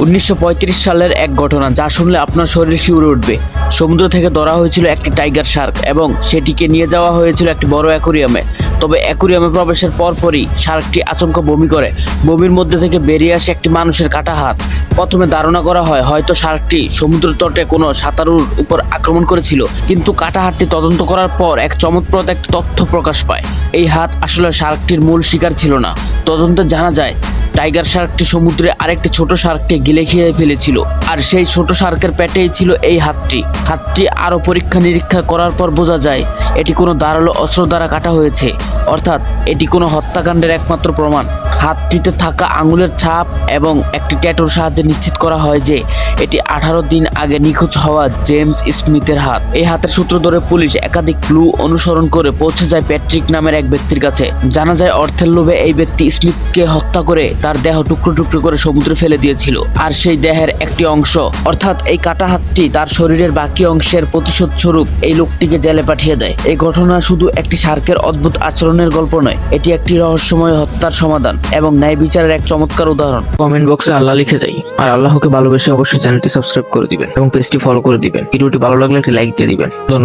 1935 সালের এক ঘটনা যা শুনলে আপনার শরীর শিউরে উঠবে। সমুদ্র থেকে ধরা হয়েছিল একটি টাইগার শার্ক এবং সেটিকে নিয়ে যাওয়া হয়েছিল একটি বড় অ্যাকুরিয়ামে। তবে অ্যাকুরিয়ামে প্রবেশের পরপরই শার্কটি আচমকা বমি করে। বমির মধ্যে থেকে বেরিয়ে আসে একটি মানুষের কাটা হাত। প্রথমে ধারণা করা হয় হয়তো শার্কটি সমুদ্র তটে কোনো সাঁতারুর উপর আক্রমণ করেছিল, কিন্তু কাটা হাতটি তদন্ত করার পর এক চমকপ্রদ এক তথ্য প্রকাশ পায়। এই হাত আসলে শার্কটির মূল শিকার ছিল না। তদন্তে জানা যায় টাইগার শার্কটি সমুদ্রে আরেকটি ছোট শার্ককে গিলে খেয়ে ফেলেছিল, আর সেই ছোট শার্কের পেটেই ছিল এই হাতটি আরো পরীক্ষা নিরীক্ষা করার পর বোঝা যায় এটি কোনো ধারালো অস্ত্র দ্বারা কাটা হয়েছে, অর্থাৎ এটি কোনো হত্যাকাণ্ডের একমাত্র প্রমাণ। হাতটিতে থাকা আঙুলের ছাপ এবং একটি ট্যাটুর সাহায্যে নিশ্চিত করা হয় যে এটি 18 দিন আগে নিখোঁজ হওয়া জেমস স্মিথের হাত। এই হাতের সূত্র ধরে পুলিশ একাধিক ক্লু অনুসরণ করে পৌঁছে যায় প্যাট্রিক নামের এক ব্যক্তির কাছে। জানা যায় অর্থের লোভে এই ব্যক্তি স্মিথকে হত্যা করে তার দেহ টুকরো টুকরো করে সমুদ্রে ফেলে দিয়েছিল, আর সেই দেহের একটি অংশ অর্থাৎ এই কাটা হাতটি তার শরীরের বাকি অংশের প্রতিশোধ স্বরূপ এই লোকটিকে জেলে পাঠিয়ে দেয়। এই ঘটনা শুধু একটি শার্কের অদ্ভুত আচরণের গল্প নয়, এটি একটি রহস্যময় হত্যার সমাধান এবং ন্যায় বিচারের এক চমৎকার উদাহরণ। কমেন্ট বক্সে আল্লাহ লিখে যাই, আর আল্লাহকে ভালোবেসে অবশ্যই চ্যানেলটি সাবস্ক্রাইব করে দিবেন এবং পেজটি ফলো করে দিবেন। ভিডিওটি ভালো লাগলে একটি লাইক দিয়ে দিবেন। ধন্যবাদ।